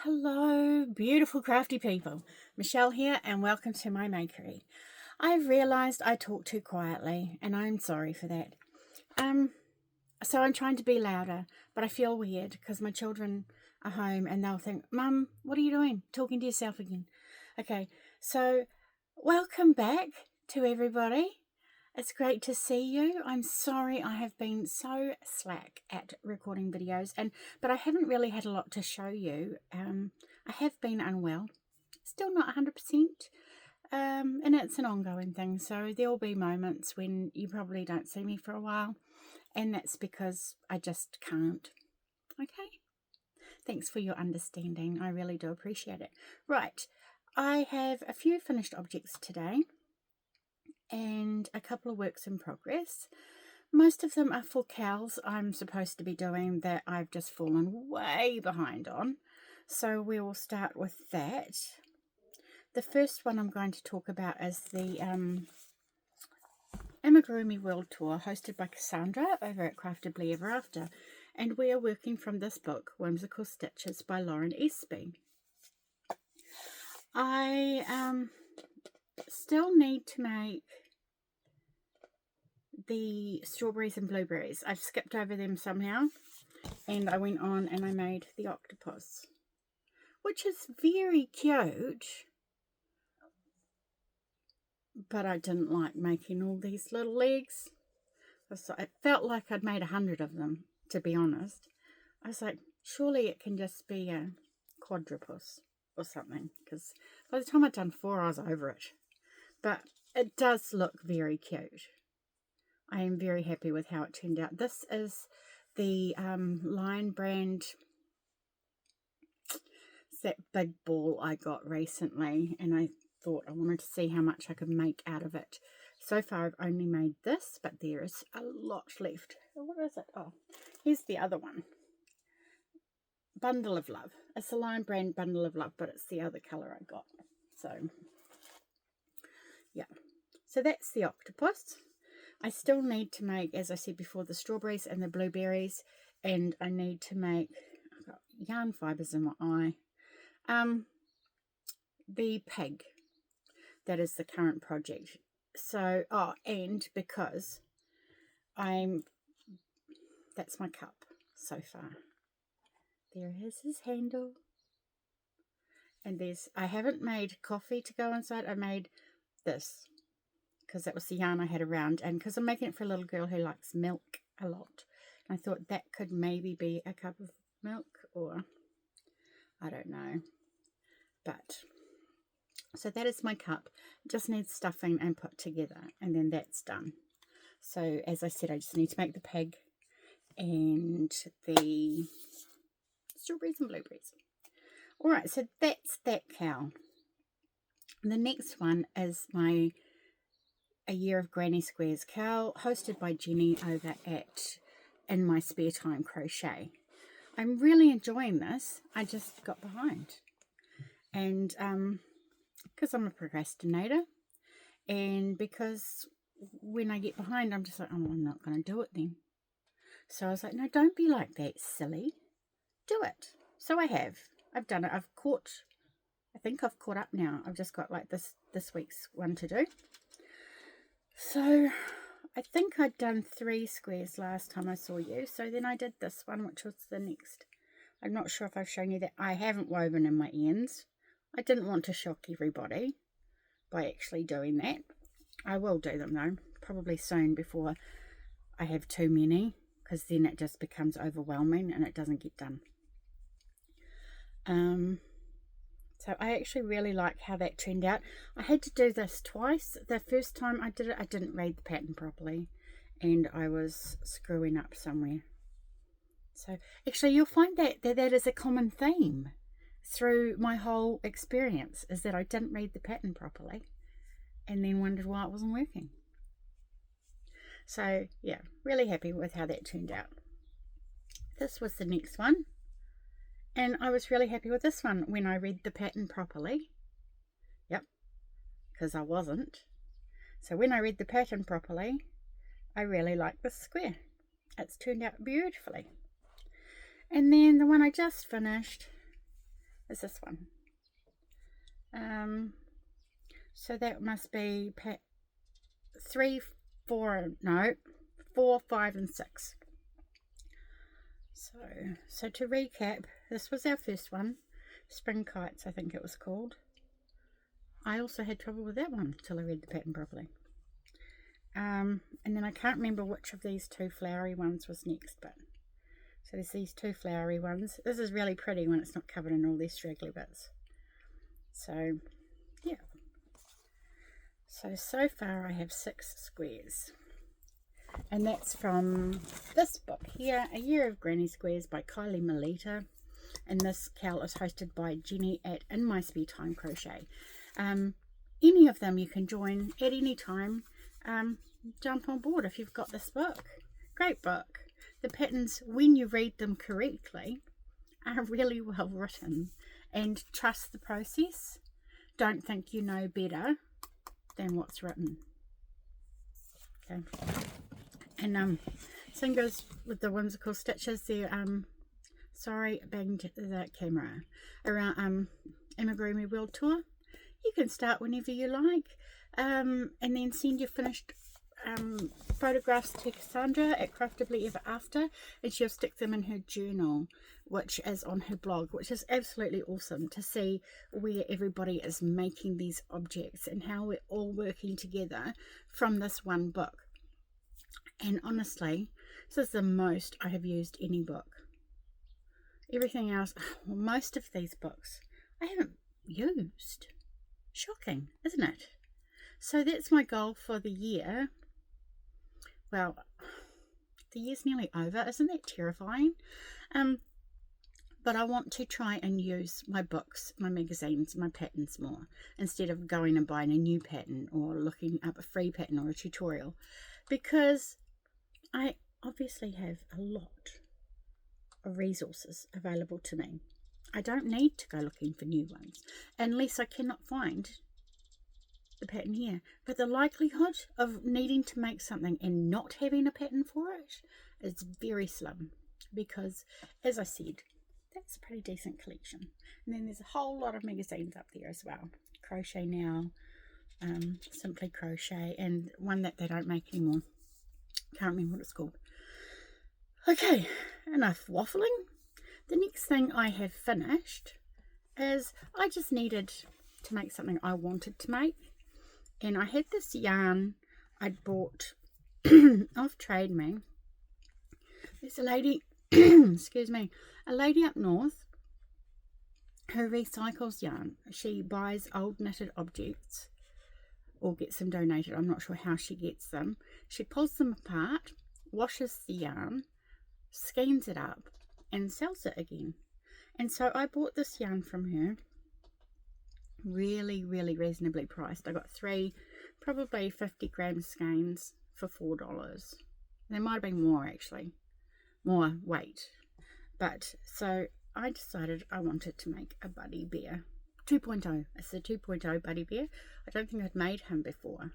Hello, beautiful crafty people. Michelle here and welcome to my makery. I've realised I talk too quietly and I'm sorry for that. So I'm trying to be louder, but I feel weird because my children are home and they'll think, Mum, what are you doing? Talking to yourself again. Okay, so welcome back to everybody. It's great to see you. I'm sorry I have been so slack at recording videos, but I haven't really had a lot to show you. I have been unwell, still not 100%, and it's an ongoing thing. So there will be moments when you probably don't see me for a while, and that's because I just can't. Okay? Thanks for your understanding. I really do appreciate it. Right, I have a few finished objects today and a couple of works in progress. Most of them are for cows I'm supposed to be doing that I've just fallen way behind on. So we will start with that. The first one I'm going to talk about is the Amigurumi World Tour hosted by Cassandra over at Crafty Ever After. And we are working from this book, Whimsical Stitches by Lauren Espy. I still need to make the strawberries and blueberries. I've skipped over them somehow and I went on and I made the octopus, which is very cute, but I didn't like making all these little legs. It felt like I'd made 100 of them, to be honest. I was like, surely it can just be a quadrupus or something, because by the time I'd done 4 I was over it. But it does look very cute. I am very happy with how it turned out. This is the Lion brand. It's that big ball I got recently, and I thought I wanted to see how much I could make out of it. So far I've only made this, but there is a lot left. What is it? Oh, here's the other one. Bundle of Love. It's a Lion brand Bundle of Love, but it's the other colour I got. So, yeah. So that's the octopus. I still need to make, as I said before, the strawberries and the blueberries, and I need to make, I've got yarn fibres in my eye, the pig. That is the current project. So, and because that's my cup so far. There is his handle. And I haven't made coffee to go inside. I made this, because that was the yarn I had around, and because I'm making it for a little girl who likes milk a lot, I thought that could maybe be a cup of milk, or I don't know. But so that is my cup. It just needs stuffing and put together, and then that's done. So as I said, I just need to make the pig and the strawberries and blueberries. All right, so that's that cow. The next one is my A Year of Granny Squares cow, hosted by Jenni over at In My Spare Time Crochet. I'm really enjoying this. I just got behind. And because I'm a procrastinator, and because when I get behind, I'm just like, oh, I'm not going to do it then. So I was like, no, don't be like that, silly. Do it. So I have. I've done it. I think I've caught up now. I've just got like this week's one to do. So I think I'd done 3 squares last time I saw you. So then I did this one, which was the next. I'm not sure if I've shown you that. I haven't woven in my ends. I didn't want to shock everybody by actually doing that. I will do them though, probably soon, before I have too many, because then it just becomes overwhelming and it doesn't get done. So I actually really like how that turned out. I had to do this twice. The first time I did it, I didn't read the pattern properly, and I was screwing up somewhere. So actually you'll find that is a common theme through my whole experience, is that I didn't read the pattern properly and then wondered why it wasn't working. So yeah, really happy with how that turned out. This was the next one. And I was really happy with this one when I read the pattern properly. Yep, because I wasn't. So when I read the pattern properly, I really like this square. It's turned out beautifully. And then the one I just finished is this one. So that must be 3, 4, no, 4, 5, and 6. So to recap, this was our first one, Spring Kites, I think it was called. I also had trouble with that one till I read the pattern properly. And then I can't remember which of these 2 flowery ones was next, but so there's these 2 flowery ones. This is really pretty when it's not covered in all these straggly bits. So yeah. So far I have 6 squares. And that's from this book here, A Year of Granny Squares by Kylie Moleta. And this cal is hosted by Jenni at In My Spare Time Crochet. Any of them you can join at any time. Jump on board if you've got this book. Great book. The patterns, when you read them correctly, are really well written. And trust the process. Don't think you know better than what's written. Okay. And same goes with the whimsical stitches. They're sorry, banged the camera. Around Amigurumi World Tour. You can start whenever you like, and then send your finished photographs to Cassandra at Craftably Ever After, and she'll stick them in her journal, which is on her blog, which is absolutely awesome to see where everybody is making these objects and how we're all working together from this one book. And honestly, this is the most I have used any book. Everything else, well, most of these books I haven't used. Shocking, isn't it? So that's my goal for the year. Well, the year's nearly over. Isn't that terrifying? But I want to try and use my books, my magazines, my patterns more, instead of going and buying a new pattern or looking up a free pattern or a tutorial, because I obviously have a lot of resources available to me. I don't need to go looking for new ones unless I cannot find the pattern here. But the likelihood of needing to make something and not having a pattern for it is very slim, because, as I said, that's a pretty decent collection. And then there's a whole lot of magazines up there as well. Crochet Now, Simply Crochet, and one that they don't make anymore. Can't remember what it's called. Okay, enough waffling. The next thing I have finished is I just needed to make something I wanted to make. And I had this yarn I'd bought off Trade Me. There's a lady, excuse me, a lady up north who recycles yarn. She buys old knitted objects or gets them donated. I'm not sure how she gets them. She pulls them apart, washes the yarn, skeins it up, and sells it again. And so I bought this yarn from her, really reasonably priced. I got 3 probably 50-gram skeins for $4. There might have been more, actually, more weight. But so I decided I wanted to make a Buddy Bear 2.0. It's the 2.0 Buddy Bear. I don't think I'd made him before.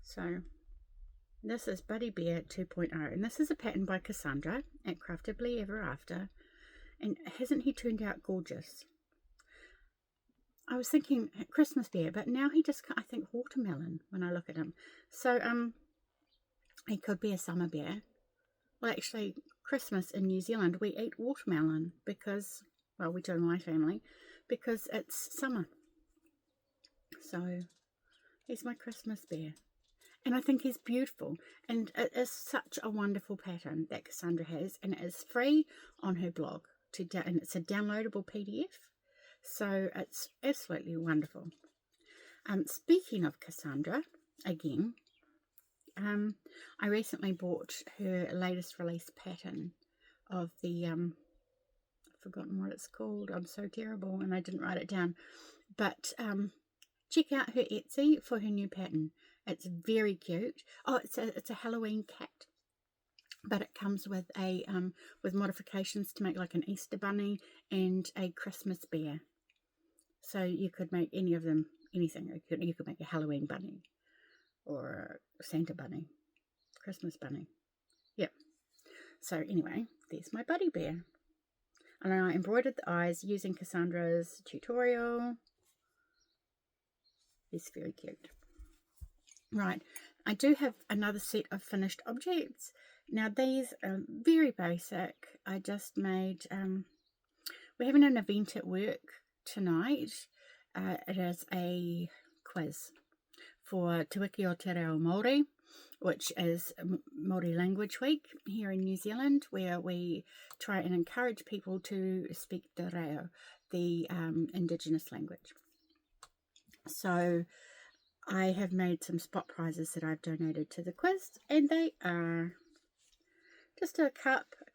So this is Buddy Bear 2.0, and this is a pattern by Cassandra at Craftably Ever After. And hasn't he turned out gorgeous? I was thinking Christmas bear, but now he just, I think, watermelon when I look at him. So he could be a summer bear. Well, actually, Christmas in New Zealand, we eat watermelon because, well, we do in my family, because it's summer. So he's my Christmas bear. And I think he's beautiful. And it is such a wonderful pattern that Cassandra has. And it is free on her blog. And it's a downloadable PDF. So it's absolutely wonderful. Speaking of Cassandra, again, I recently bought her latest release pattern of the, I've forgotten what it's called. I'm so terrible and I didn't write it down. But check out her Etsy for her new pattern. It's very cute. Oh, it's a Halloween cat. But it comes with a with modifications to make like an Easter bunny and a Christmas bear. So you could make any of them, anything. You could make a Halloween bunny or a Santa bunny, Christmas bunny. Yep. So anyway, there's my Buddy Bear. And I embroidered the eyes using Cassandra's tutorial. It's very cute. Right, I do have another set of finished objects. Now these are very basic. I just made, we're having an event at work tonight. It is a quiz for Te Wiki o Te Reo Māori, which is Māori Language Week here in New Zealand, where we try and encourage people to speak Te Reo, the Indigenous language. So I have made some spot prizes that I've donated to the quiz, and they are just a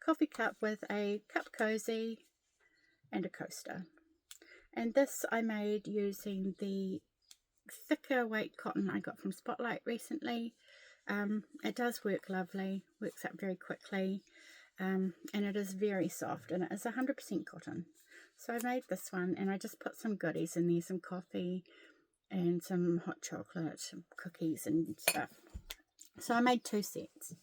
coffee cup with a cup cozy and a coaster. And this I made using the thicker weight cotton I got from Spotlight recently. It does work lovely, works up very quickly, and it is very soft, and it is 100% cotton. So I made this one, and I just put some goodies in there, some coffee and some hot chocolate, cookies and stuff. So I made 2 sets.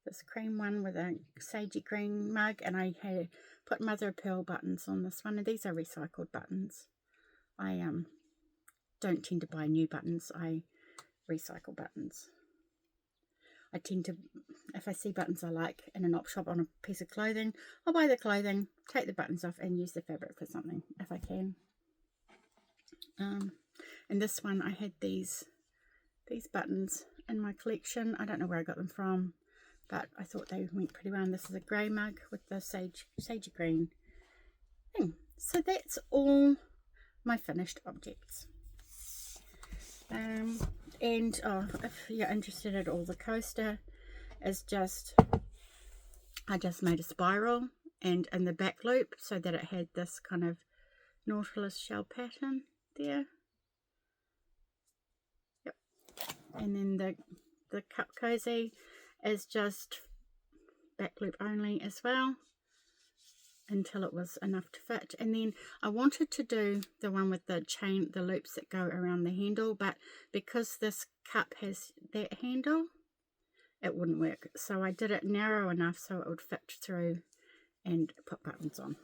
This cream one with a sagey green mug, and I had put mother of pearl buttons on this one, and these are recycled buttons. I don't tend to buy new buttons. I recycle buttons. I tend to, if I see buttons I like in an op shop on a piece of clothing, I'll buy the clothing, take the buttons off, and use the fabric for something if I can. And this one, I had these buttons in my collection. I don't know where I got them from, but I thought they went pretty well. And this is a grey mug with the sagey green thing. So that's all my finished objects. And if you're interested at all, the coaster is I just made a spiral and in the back loop so that it had this kind of nautilus shell pattern there. Yep. And then the cup cozy is just back loop only as well, until it was enough to fit. And then I wanted to do the one with the loops that go around the handle, but because this cup has that handle, it wouldn't work. So I did it narrow enough so it would fit through and put buttons on.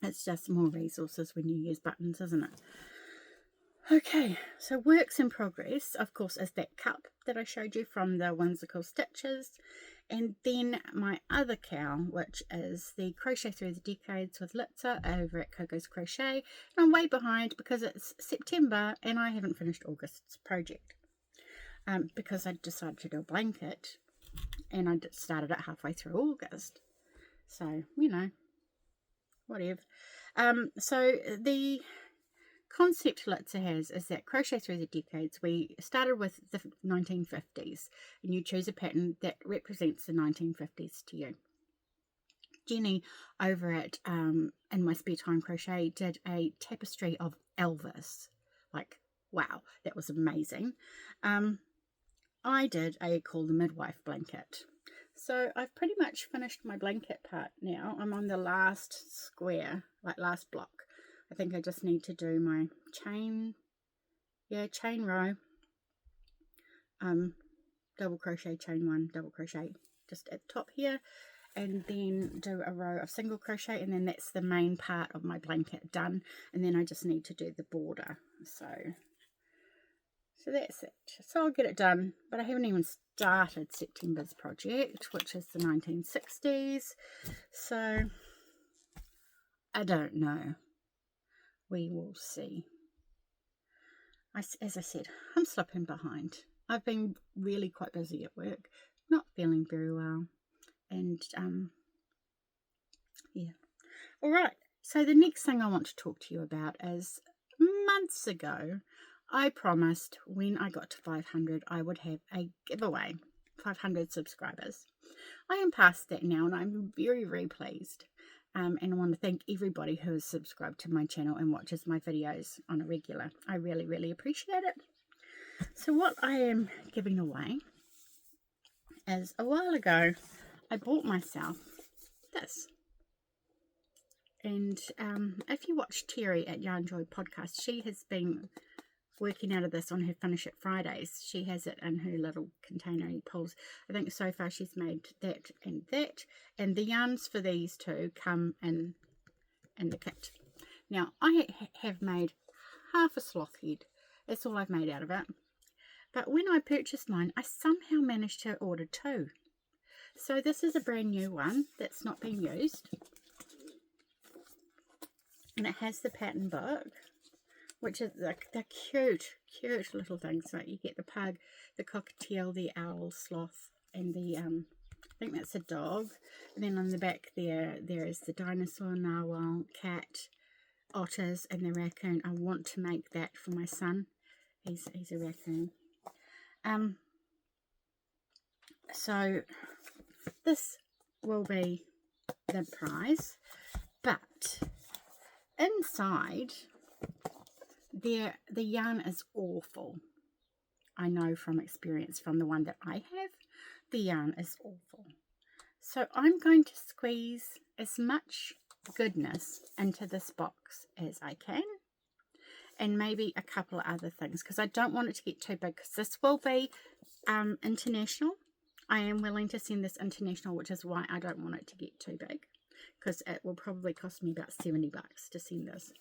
It's just more resources when you use buttons, isn't it? Okay, so works in progress, of course, is that cup that I showed you from the Whimsical Stitches. And then my other cow, which is the Crochet Through the Decades with Litsa over at Coco's Crochet. And I'm way behind because it's September and I haven't finished August's project. Because I decided to do a blanket and I started it halfway through August. So, you know, whatever. So the concept Litsa has is that Crochet Through the Decades, we started with the 1950s, and you choose a pattern that represents the 1950s to you. Jenni over at In My Spare Time Crochet did a tapestry of Elvis. Like, wow, that was amazing. I did a Call the Midwife blanket. So I've pretty much finished my blanket part now. I'm on the last square, like last block. I think I just need to do my chain row, double crochet, chain 1, double crochet just at the top here, and then do a row of single crochet, and then that's the main part of my blanket done, and then I just need to do the border. So that's it. So I'll get it done, but I haven't even started September's project, which is the 1960s, so I don't know. We will see. As I said, I'm slipping behind. I've been really quite busy at work, not feeling very well, and yeah. All right, so the next thing I want to talk to you about is months ago I promised when I got to 500 I would have a giveaway, 500 subscribers. I am past that now and I'm very, very pleased. And I want to thank everybody who has subscribed to my channel and watches my videos on a regular. I really, really appreciate it. So what I am giving away is, a while ago, I bought myself this. And if you watch Terry at Yarn Joy Podcast, she has been working out of this on her Finish It Fridays. She has it in her little container and pulls. I think so far she's made that. And the yarns for these two come in the kit. Now, I have made half a sloth head. That's all I've made out of it. But when I purchased mine, I somehow managed to order 2. So this is a brand new one that's not been used. And it has the pattern book, which is the cute little things. So you get the pug, the cockatiel, the owl, sloth, and the, I think that's a dog. And then on the back there is the dinosaur, narwhal, cat, otters, and the raccoon. I want to make that for my son. He's a raccoon. So this will be the prize, but inside there, the yarn is awful. I know from experience from the one that I have, the yarn is awful. So I'm going to squeeze as much goodness into this box as I can, and maybe a couple of other things, because I don't want it to get too big, because this will be international. I am willing to send this international, which is why I don't want it to get too big, because it will probably cost me about $70 to send this.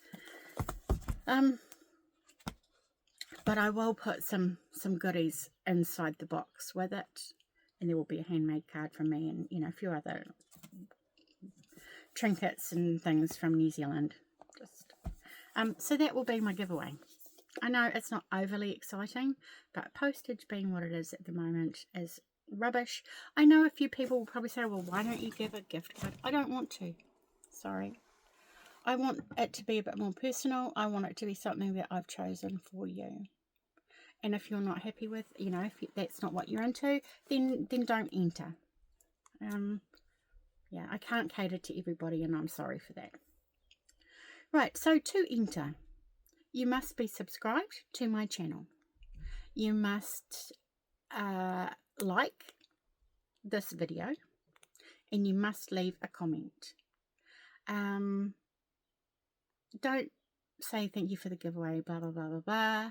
But I will put some goodies inside the box with it, and there will be a handmade card from me, and you know, a few other trinkets and things from New Zealand. So that will be my giveaway. I know it's not overly exciting, but postage being what it is at the moment is rubbish. I know a few people will probably say, well, why don't you give a gift card? I don't want to. Sorry. I want it to be a bit more personal. I want it to be something that I've chosen for you. And if you're not happy with, you know, if that's not what you're into, then don't enter. Yeah, I can't cater to everybody, and I'm sorry for that. Right, so to enter, you must be subscribed to my channel. You must like this video, and you must leave a comment. Don't say thank you for the giveaway, blah, blah, blah, blah, blah.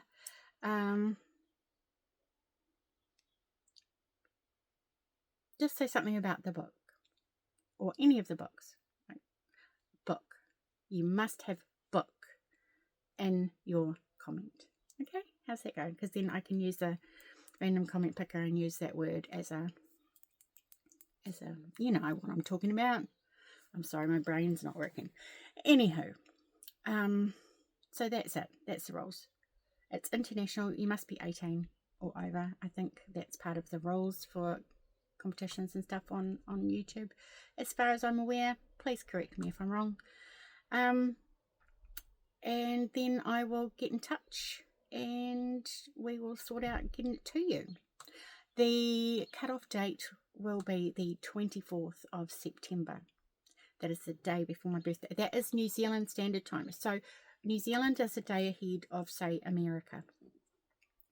Just say something about the book, or any of the books. Right? Book. You must have book in your comment. Okay, how's that going? Because then I can use a random comment picker and use that word as a, you know what I'm talking about. I'm sorry, my brain's not working. Anywho, so that's it. That's the rules. It's international. You must be 18 or over. I think that's part of the rules for competitions and stuff on YouTube. As far as I'm aware, please correct me if I'm wrong. And then I will get in touch and we will sort out getting it to you. The cutoff date will be the 24th of September. That is the day before my birthday. That is New Zealand Standard Time. So New Zealand is a day ahead of, say, America.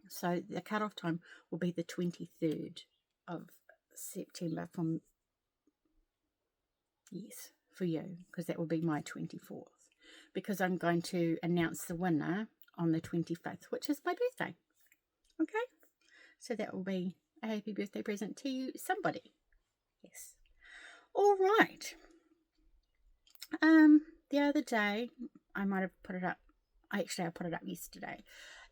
So the cutoff time will be the 23rd of September for you, because that will be my 24th. Because I'm going to announce the winner on the 25th, which is my birthday. Okay? So that will be a happy birthday present to you, somebody. Yes. All right. The other day, I might have put it up. I put it up yesterday.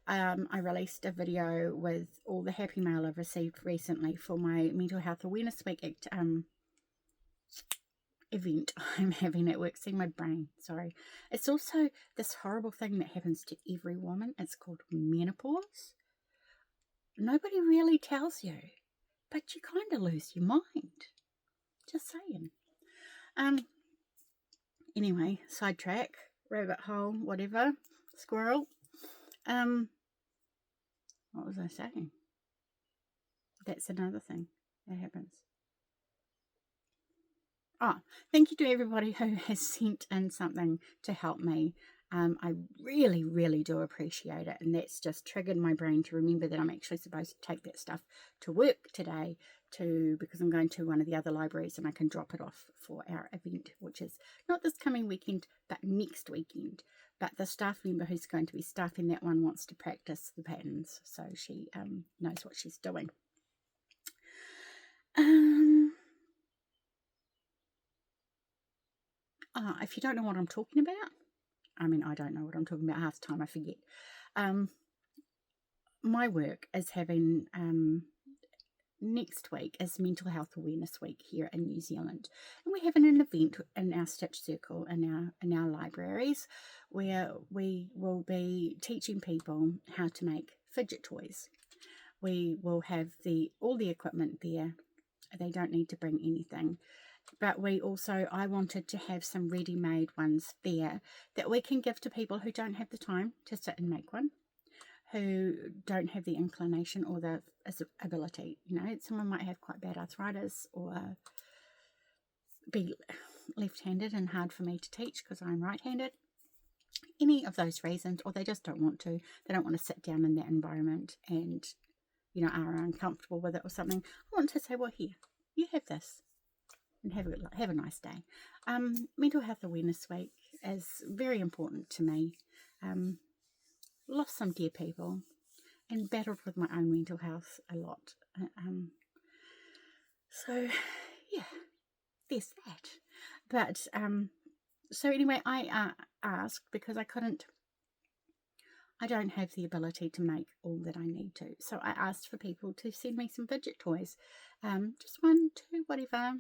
I released a video with all the happy mail I've received recently for my Mental Health Awareness Week event I'm having at work. See, my brain, sorry. It's also this horrible thing that happens to every woman. It's called menopause. Nobody really tells you, but you kind of lose your mind. Just saying. Anyway, sidetrack, rabbit hole, whatever, squirrel. What was I saying? That's another thing that happens. Oh, thank you to everybody who has sent in something to help me I really, really do appreciate it. And that's just triggered my brain to remember that I'm actually supposed to take that stuff to work today because I'm going to one of the other libraries and I can drop it off for our event, which is not this coming weekend, but next weekend. But the staff member who's going to be staffing that one wants to practice the patterns, so she knows what she's doing. If you don't know what I'm talking about, I mean, I don't know what I'm talking about. Half the time I forget. My work is having next week is Mental Health Awareness Week here in New Zealand, and we're having an event in our Stitch Circle in our libraries where we will be teaching people how to make fidget toys. We will have all the equipment there. They don't need to bring anything. But I wanted to have some ready-made ones there that we can give to people who don't have the time to sit and make one, who don't have the inclination or the ability. You know, someone might have quite bad arthritis or be left-handed and hard for me to teach because I'm right-handed. Any of those reasons, or they just don't want to. They don't want to sit down in that environment and, you know, are uncomfortable with it or something. I want to say, well, here, you have this. And have a nice day. Mental Health Awareness Week is very important to me. Lost some dear people and battled with my own mental health a lot. So, yeah, there's that. But, so anyway, I asked because I don't have the ability to make all that I need to. So I asked for people to send me some fidget toys. Just 1, 2, whatever.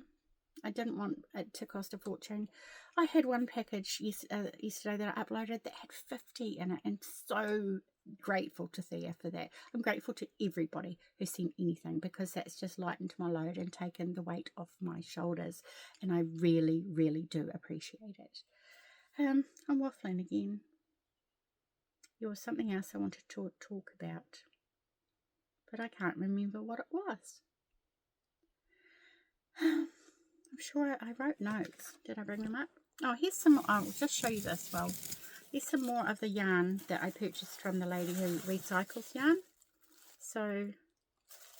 I didn't want it to cost a fortune. I had one package yesterday that I uploaded that had 50 in it, and so grateful to Thea for that. I'm grateful to everybody who sent anything because that's just lightened my load and taken the weight off my shoulders, and I really, really do appreciate it. I'm waffling again. There was something else I wanted to talk about, but I can't remember what it was. I'm sure I wrote notes. Did I bring them up? Oh, here's some. I'll just show you this. Well, here's some more of the yarn that I purchased from the lady who recycles yarn. So,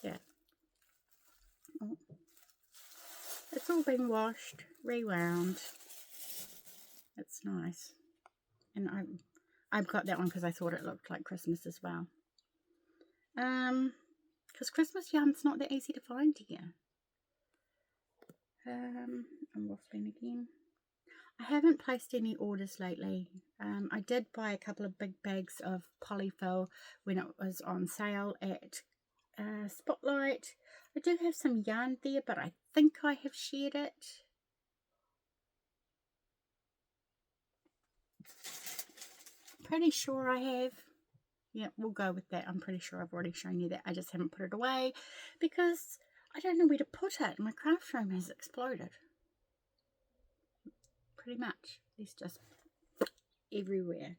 yeah. Oh. It's all been washed, rewound. It's nice. And I've got that one because I thought it looked like Christmas as well. Because Christmas yarn's not that easy to find here. I'm waffling again. I haven't placed any orders lately. I did buy a couple of big bags of polyfill when it was on sale at Spotlight. I do have some yarn there, but I think I have shared it. Pretty sure I have. Yeah, we'll go with that. I'm pretty sure I've already shown you that. I just haven't put it away because I don't know where to put it. My craft room has exploded. Pretty much. It's just everywhere.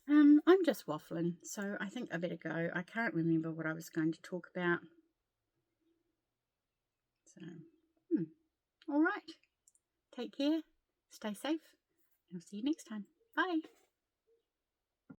I'm just waffling, so I think I better go. I can't remember what I was going to talk about. So, all right. Take care. Stay safe. And I'll see you next time. Bye.